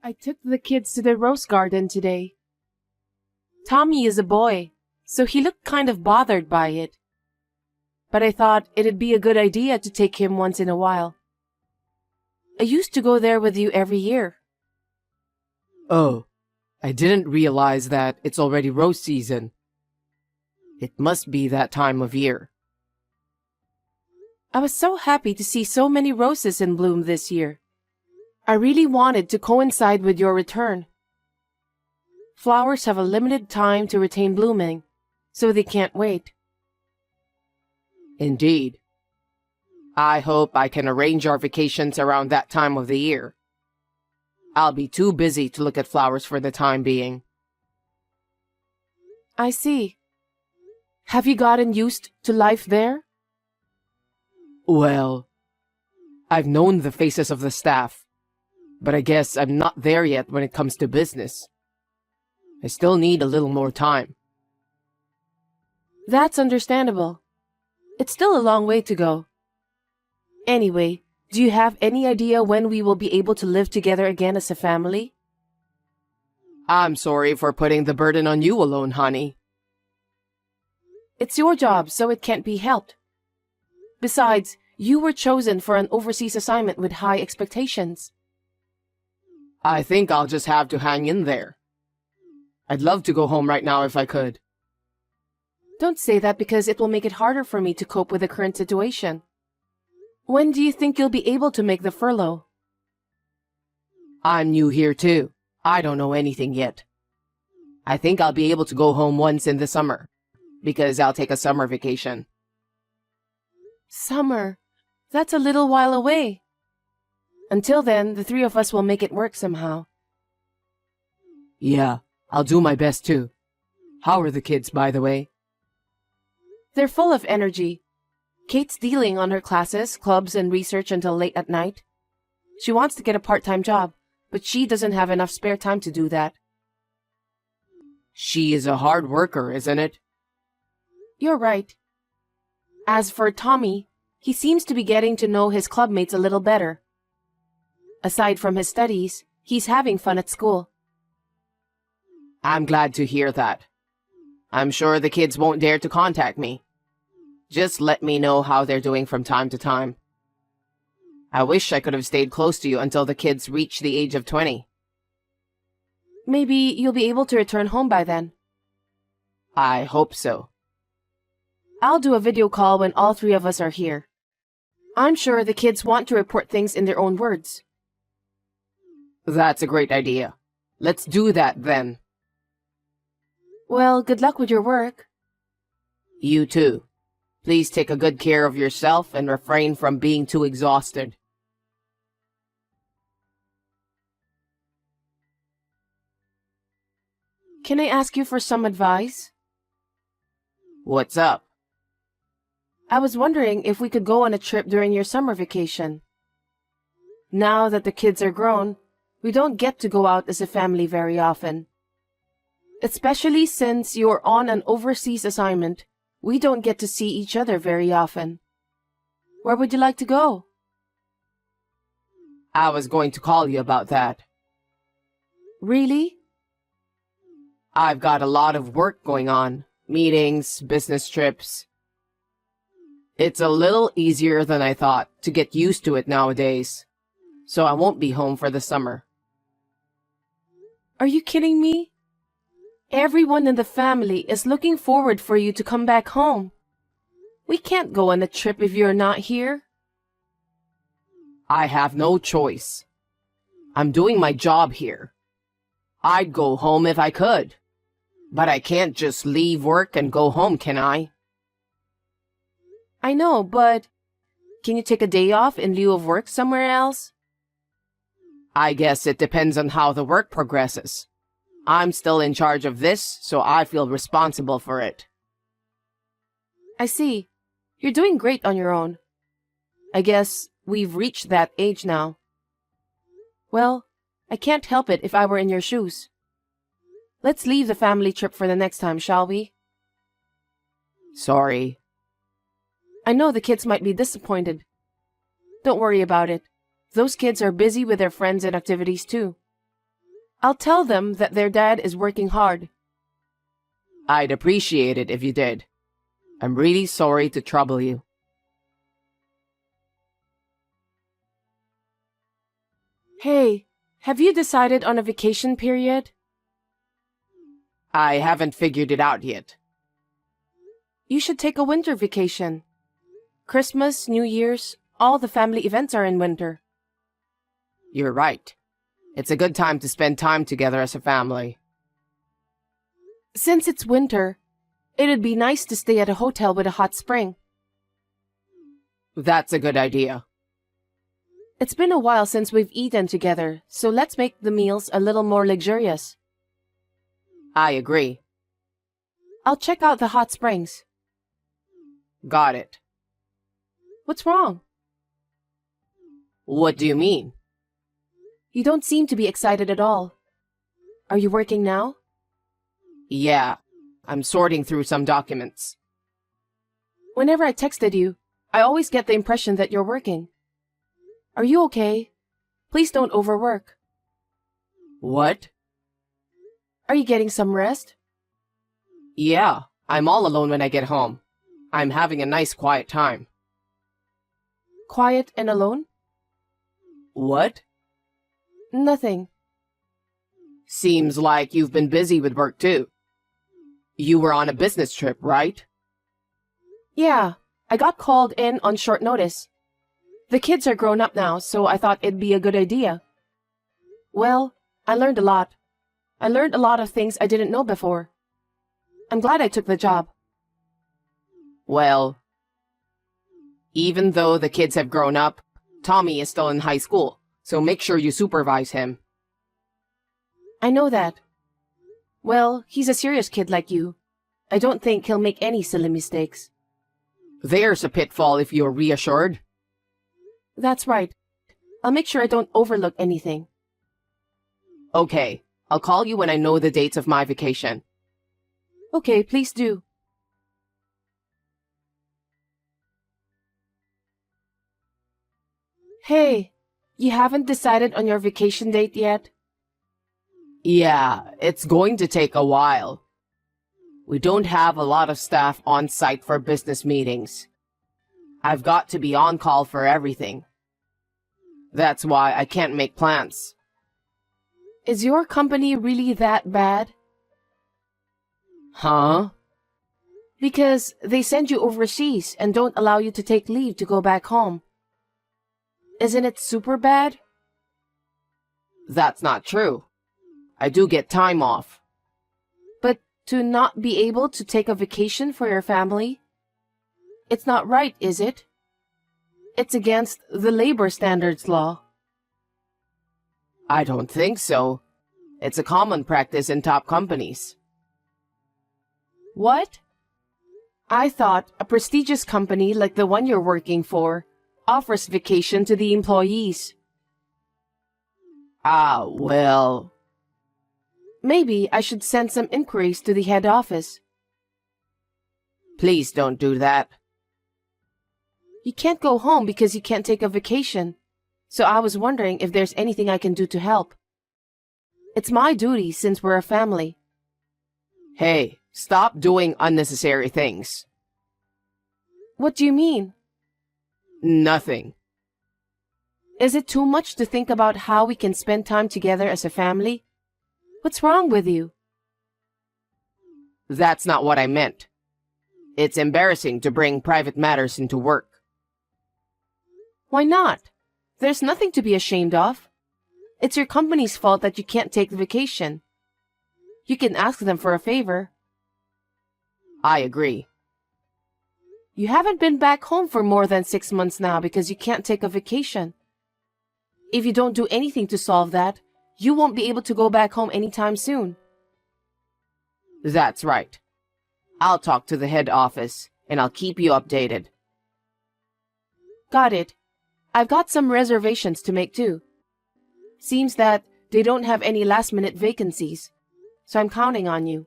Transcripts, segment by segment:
I took the kids to the rose garden today. Tommy is a boy, so he looked kind of bothered by it. But I thought it'd be a good idea to take him once in a while. I used to go there with you every year. Oh, I didn't realize that it's already rose season. It must be that time of year. I was so happy to see so many roses in bloom this year. I really wanted to coincide with your return. Flowers have a limited time to retain blooming, so they can't wait. Indeed. I hope I can arrange our vacations around that time of the year. I'll be too busy to look at flowers for the time being. I see. Have you gotten used to life there? Well, I've known the faces of the staff, but I guess I'm not there yet when it comes to business. I still need a little more time. That's understandable. It's still a long way to go. Anyway, do you have any idea when we will be able to live together again as a family? I'm sorry for putting the burden on you alone, honey. It's your job, so it can't be helped. Besides, you were chosen for an overseas assignment with high expectations. I think I'll just have to hang in there. I'd love to go home right now if I could. Don't say that because it will make it harder for me to cope with the current situation. When do you think you'll be able to make the furlough? I'm new here too. I don't know anything yet. I think I'll be able to go home once in the summer, because I'll take a summer vacation. Summer? That's a little while away. Until then, the three of us will make it work somehow. Yeah, I'll do my best too. How are the kids, by the way? They're full of energy. Kate's dealing on her classes, clubs, and research until late at night. She wants to get a part-time job, but she doesn't have enough spare time to do that. She is a hard worker, isn't it? You're right. As for Tommy, he seems to be getting to know his clubmates a little better. Aside from his studies, he's having fun at school. I'm glad to hear that. I'm sure the kids won't dare to contact me. Just let me know how they're doing from time to time. I wish I could have stayed close to you until the kids reach the age of 20. Maybe you'll be able to return home by then. I hope so. I'll do a video call when all three of us are here. I'm sure the kids want to report things in their own words. That's a great idea. Let's do that then. Well, good luck with your work. You too. Please take a good care of yourself and refrain from being too exhausted. Can I ask you for some advice? What's up? I was wondering if we could go on a trip during your summer vacation. Now that the kids are grown, we don't get to go out as a family very often. Especially since you're on an overseas assignment, we don't get to see each other very often. Where would you like to go? I was going to call you about that. Really? I've got a lot of work going on. Meetings, business trips. It's a little easier than I thought to get used to it nowadays. So I won't be home for the summer. Are you kidding me? Everyone in the family is looking forward for you to come back home. We can't go on a trip if you're not here. I have no choice. I'm doing my job here. I'd go home if I could. But I can't just leave work and go home, can I? I know, but can you take a day off in lieu of work somewhere else? I guess it depends on how the work progresses. I'm still in charge of this, so I feel responsible for it. I see. You're doing great on your own. I guess we've reached that age now. Well, I can't help it if I were in your shoes. Let's leave the family trip for the next time, shall we? Sorry. I know the kids might be disappointed. Don't worry about it. Those kids are busy with their friends and activities too. I'll tell them that their dad is working hard. I'd appreciate it if you did. I'm really sorry to trouble you. Hey, have you decided on a vacation period? I haven't figured it out yet. You should take a winter vacation. Christmas, New Year's, all the family events are in winter. You're right. It's a good time to spend time together as a family. Since it's winter, it'd be nice to stay at a hotel with a hot spring. That's a good idea. It's been a while since we've eaten together, so let's make the meals a little more luxurious. I agree. I'll check out the hot springs. Got it. What's wrong? What do you mean? You don't seem to be excited at all. Are you working now? Yeah, I'm sorting through some documents. Whenever I texted you, I always get the impression that you're working. Are you okay? Please don't overwork. What? Are you getting some rest? Yeah, I'm all alone when I get home. I'm having a nice quiet time. Quiet and alone? What? Nothing. Seems like you've been busy with work too. You were on a business trip, right? Yeah, I got called in on short notice. The kids are grown up now, so I thought it'd be a good idea. Well, I learned a lot. I learned a lot of things I didn't know before. I'm glad I took the job. Well, even though the kids have grown up, Tommy is still in high school, so make sure you supervise him. I know that. Well, he's a serious kid like you. I don't think he'll make any silly mistakes. There's a pitfall if you're reassured. That's right. I'll make sure I don't overlook anything. Okay, I'll call you when I know the dates of my vacation. Okay, please do. Hey, you haven't decided on your vacation date yet? Yeah, it's going to take a while. We don't have a lot of staff on site for business meetings. I've got to be on call for everything. That's why I can't make plans. Is your company really that bad? Huh? Because they send you overseas and don't allow you to take leave to go back home. Isn't it super bad? That's not true. I do get time off. But to not be able to take a vacation for your family? It's not right, is it? It's against the labor standards law. I don't think so. It's a common practice in top companies. What? I thought a prestigious company like the one you're working for offers vacation to the employees. Ah, well... Maybe I should send some inquiries to the head office. Please don't do that. You can't go home because you can't take a vacation. So I was wondering if there's anything I can do to help. It's my duty since we're a family. Hey, stop doing unnecessary things. What do you mean? Nothing. Is it too much to think about how we can spend time together as a family? What's wrong with you? That's not what I meant. It's embarrassing to bring private matters into work. Why not? There's nothing to be ashamed of. It's your company's fault that you can't take the vacation. You can ask them for a favor. I agree. You haven't been back home for more than 6 months now because you can't take a vacation. If you don't do anything to solve that, you won't be able to go back home anytime soon. That's right. I'll talk to the head office, and I'll keep you updated. Got it. I've got some reservations to make too. Seems that they don't have any last-minute vacancies, so I'm counting on you.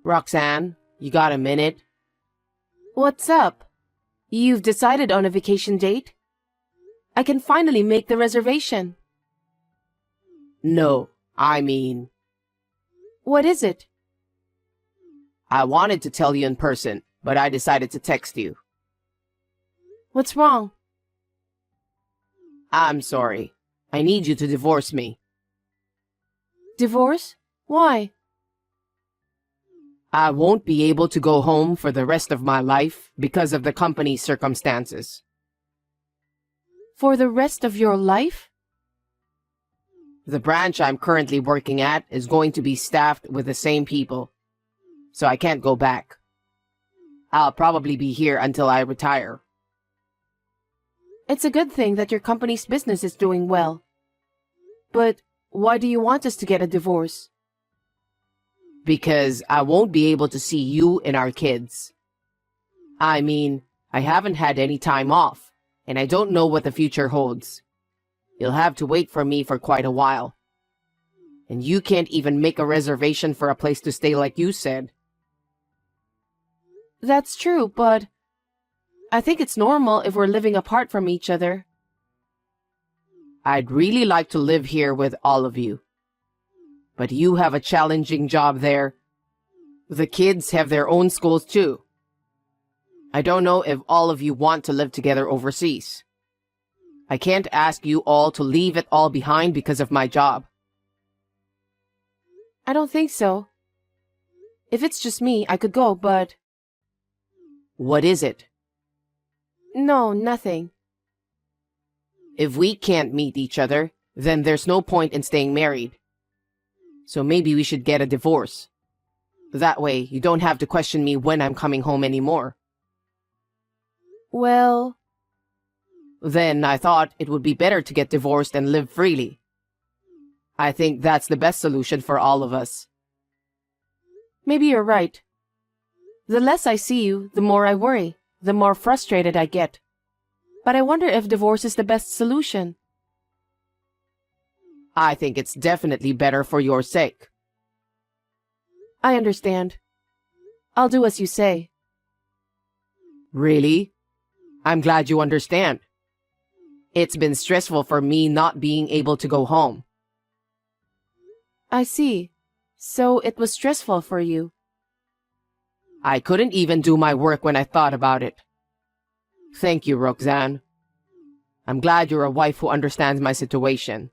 Roxanne, you got a minute? What's up? You've decided on a vacation date? I can finally make the reservation. No, I mean, What is it? I wanted to tell you in person, but I decided to text you. What's wrong? I'm sorry. I need you to divorce me. Divorce? Why? I won't be able to go home for the rest of my life because of the company's circumstances. For the rest of your life? The branch I'm currently working at is going to be staffed with the same people, so I can't go back. I'll probably be here until I retire. It's a good thing that your company's business is doing well. But why do you want us to get a divorce? Because I won't be able to see you and our kids. I mean, I haven't had any time off, and I don't know what the future holds. You'll have to wait for me for quite a while. And you can't even make a reservation for a place to stay like you said. That's true, but I think it's normal if we're living apart from each other. I'd really like to live here with all of you. But you have a challenging job there. The kids have their own schools too. I don't know if all of you want to live together overseas. I can't ask you all to leave it all behind because of my job. I don't think so. If it's just me, I could go, but What is it? no, nothing. If we can't meet each other, then there's no point in staying married. So maybe we should get a divorce. That way, you don't have to question me when I'm coming home anymore. Well, Then I thought it would be better to get divorced and live freely. I think that's the best solution for all of us. maybe you're right. The less I see you, the more I worry, the more frustrated I get. But I wonder if divorce is the best solution. I think it's definitely better for your sake. I understand. I'll do as you say. Really? I'm glad you understand. It's been stressful for me not being able to go home. I see. So it was stressful for you. I couldn't even do my work when I thought about it. Thank you, Roxanne. I'm glad you're a wife who understands my situation.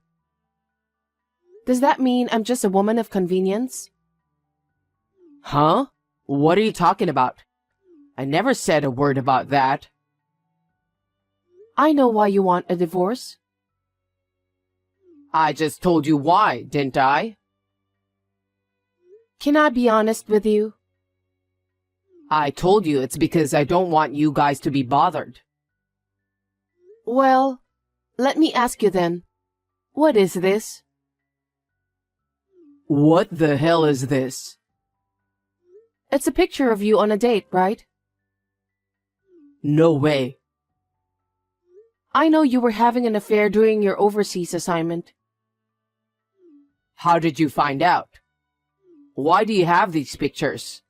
Does that mean I'm just a woman of convenience? Huh? What are you talking about? I never said a word about that. I know why you want a divorce. I just told you why, didn't I? Can I be honest with you? I told you it's because I don't want you guys to be bothered. Well, let me ask you then. What is this? What the hell is this? It's a picture of you on a date, right? No way. I know you were having an affair during your overseas assignment. How did you find out? Why do you have these pictures?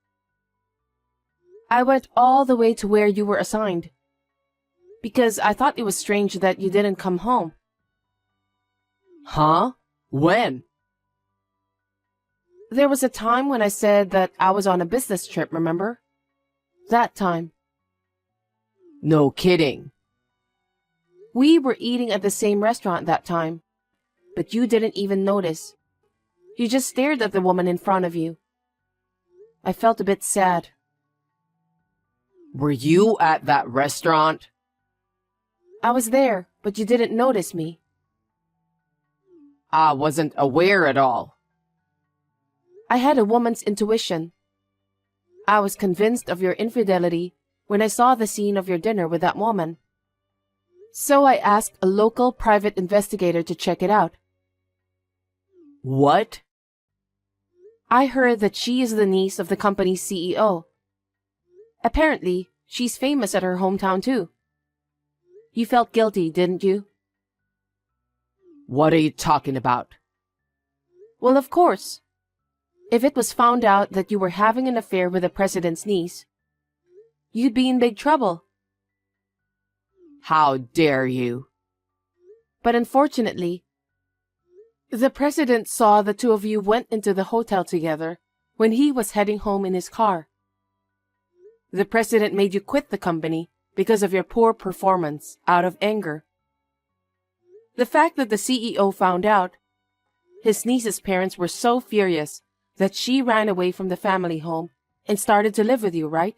I went all the way to where you were assigned. Because I thought it was strange that you didn't come home. Huh? When? There was a time when I said that I was on a business trip, remember? That time. No kidding. We were eating at the same restaurant that time, but you didn't even notice. You just stared at the woman in front of you. I felt a bit sad. Were you at that restaurant? I was there, but you didn't notice me. I wasn't aware at all. I had a woman's intuition. I was convinced of your infidelity when I saw the scene of your dinner with that woman. So I asked a local private investigator to check it out. What? I heard that she is the niece of the company's CEO. Apparently, she's famous at her hometown too. You felt guilty, didn't you? What are you talking about? Well, of course. If it was found out that you were having an affair with the president's niece, you'd be in big trouble. How dare you? But unfortunately, the president saw the two of you went into the hotel together when he was heading home in his car. The president made you quit the company because of your poor performance out of anger. The fact that the CEO found out, his niece's parents were so furious that she ran away from the family home and started to live with you, right?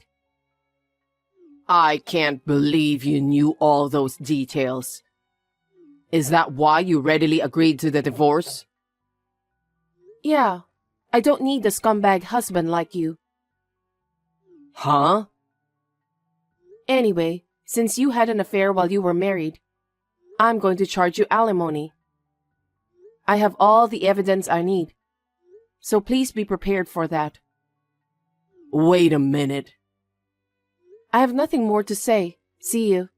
I can't believe you knew all those details. Is that why you readily agreed to the divorce? Yeah, I don't need a scumbag husband like you. Huh? Anyway, since you had an affair while you were married, I'm going to charge you alimony. I have all the evidence I need, so please be prepared for that. Wait a minute. I have nothing more to say. See you.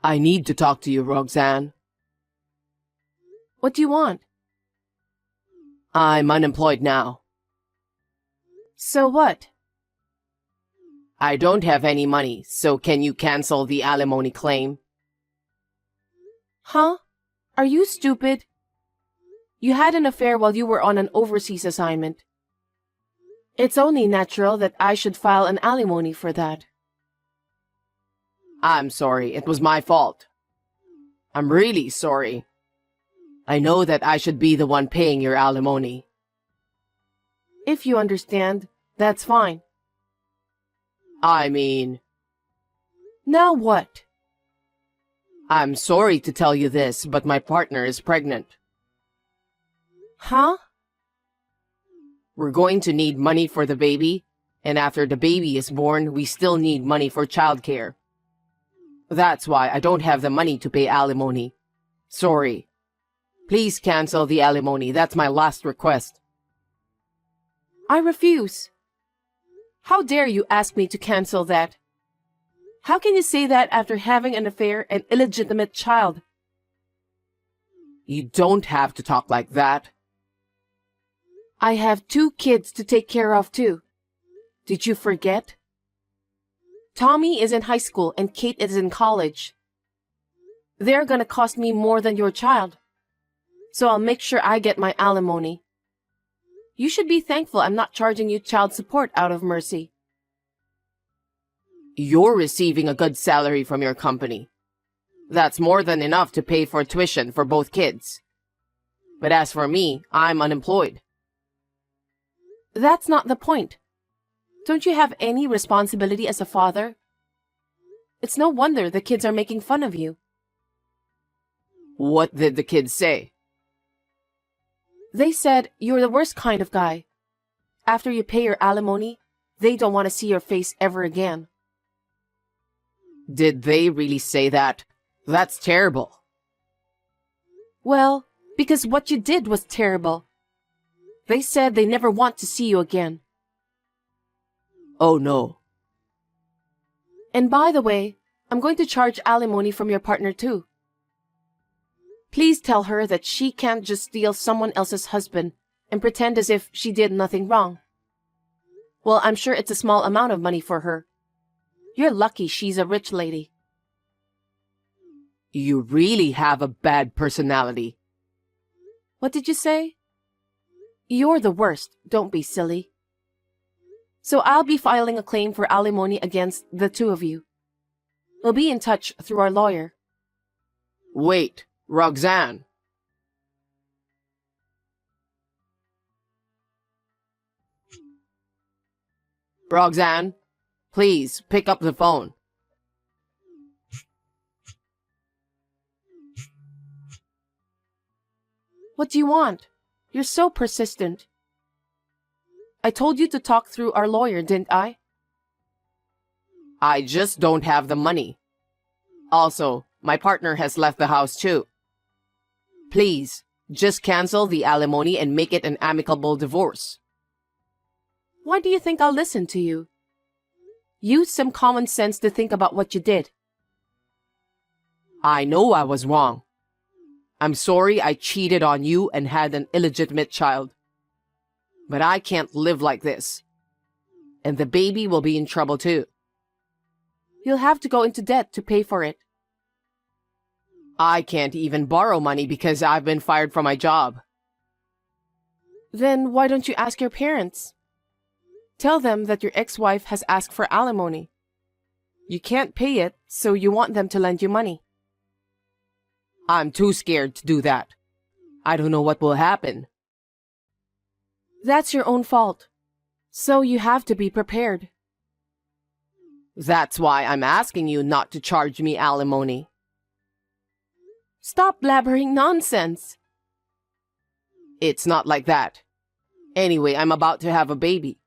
I need to talk to you, Roxanne. What do you want? I'm unemployed now. So what? I don't have any money, so can you cancel the alimony claim? Huh? Are you stupid? You had an affair while you were on an overseas assignment. It's only natural that I should file an alimony for that. I'm sorry, it was my fault. I'm really sorry. I know that I should be the one paying your alimony. If you understand, that's fine. I mean, Now what? I'm sorry to tell you this, but my partner is pregnant. Huh? We're going to need money for the baby, and after the baby is born, we still need money for childcare. That's why I don't have the money to pay alimony. Sorry. Please cancel the alimony. That's my last request. I refuse. How dare you ask me to cancel that? How can you say that after having an affair and illegitimate child? You don't have to talk like that. I have 2 kids to take care of too. Did you forget? Tommy is in high school and Kate is in college. They're gonna cost me more than your child. So I'll make sure I get my alimony. You should be thankful I'm not charging you child support out of mercy. You're receiving a good salary from your company. That's more than enough to pay for tuition for both kids. But as for me, I'm unemployed. That's not the point. Don't you have any responsibility as a father? It's no wonder the kids are making fun of you. What did the kids say? They said you're the worst kind of guy. After you pay your alimony, they don't want to see your face ever again. Did they really say that? That's terrible. Well, because what you did was terrible. They said they never want to see you again. Oh no. And by the way, I'm going to charge alimony from your partner too. Please tell her that she can't just steal someone else's husband and pretend as if she did nothing wrong. Well, I'm sure it's a small amount of money for her. You're lucky she's a rich lady. You really have a bad personality. What did you say? You're the worst, don't be silly. So I'll be filing a claim for alimony against the 2 of you. We'll be in touch through our lawyer. Wait, Roxanne. Roxanne, please pick up the phone. What do you want? You're so persistent. I told you to talk through our lawyer, didn't I? I just don't have the money. Also, my partner has left the house too. Please, just cancel the alimony and make it an amicable divorce. Why do you think I'll listen to you? Use some common sense to think about what you did. I know I was wrong. I'm sorry I cheated on you and had an illegitimate child. But I can't live like this. And the baby will be in trouble too. You'll have to go into debt to pay for it. I can't even borrow money because I've been fired from my job. Then why don't you ask your parents? Tell them that your ex-wife has asked for alimony. You can't pay it, so you want them to lend you money. I'm too scared to do that. I don't know what will happen. That's your own fault. So you have to be prepared. That's why I'm asking you not to charge me alimony. Stop blabbering nonsense. It's not like that. Anyway, I'm about to have a baby.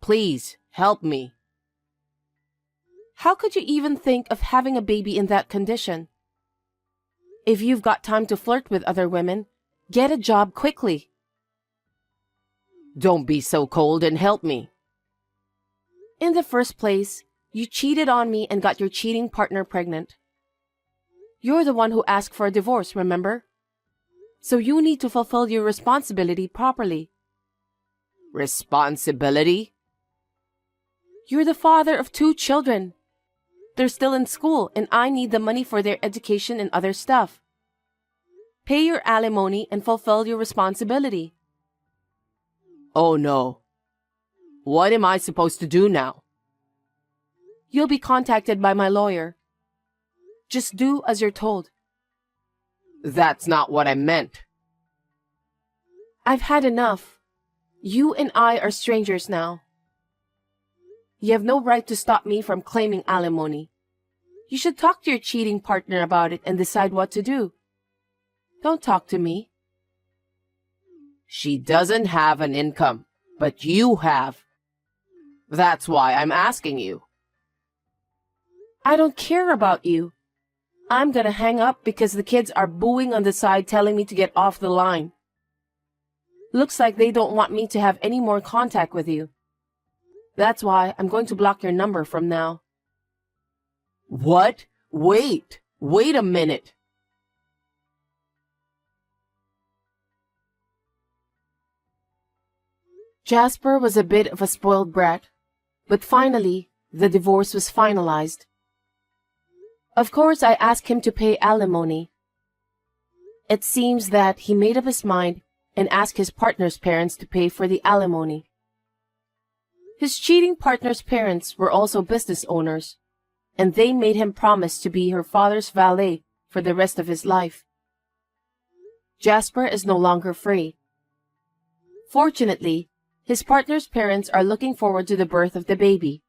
Please, help me. How could you even think of having a baby in that condition? If you've got time to flirt with other women, get a job quickly. Don't be so cold and help me. In the first place, you cheated on me and got your cheating partner pregnant. You're the one who asked for a divorce, remember? So you need to fulfill your responsibility properly. Responsibility? You're the father of 2 children. They're still in school and I need the money for their education and other stuff. Pay your alimony and fulfill your responsibility. Oh no. What am I supposed to do now? You'll be contacted by my lawyer. Just do as you're told. That's not what I meant. I've had enough. You and I are strangers now. You have no right to stop me from claiming alimony. You should talk to your cheating partner about it and decide what to do. Don't talk to me. She doesn't have an income, but you have. That's why I'm asking you. I don't care about you. I'm gonna hang up because the kids are booing on the side telling me to get off the line. Looks like they don't want me to have any more contact with you. That's why I'm going to block your number from now. What? Wait a minute. Jasper was a bit of a spoiled brat, but finally, the divorce was finalized. Of course, I asked him to pay alimony. It seems that he made up his mind and asked his partner's parents to pay for the alimony. His cheating partner's parents were also business owners, and they made him promise to be her father's valet for the rest of his life. Jasper is no longer free. Fortunately, his partner's parents are looking forward to the birth of the baby.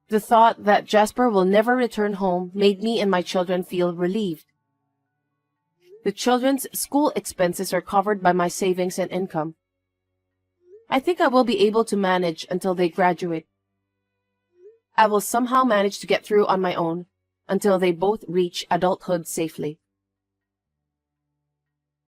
The thought that Jasper will never return home made me and my children feel relieved. The children's school expenses are covered by my savings and income. I think I will be able to manage until they graduate. I will somehow manage to get through on my own until they both reach adulthood safely.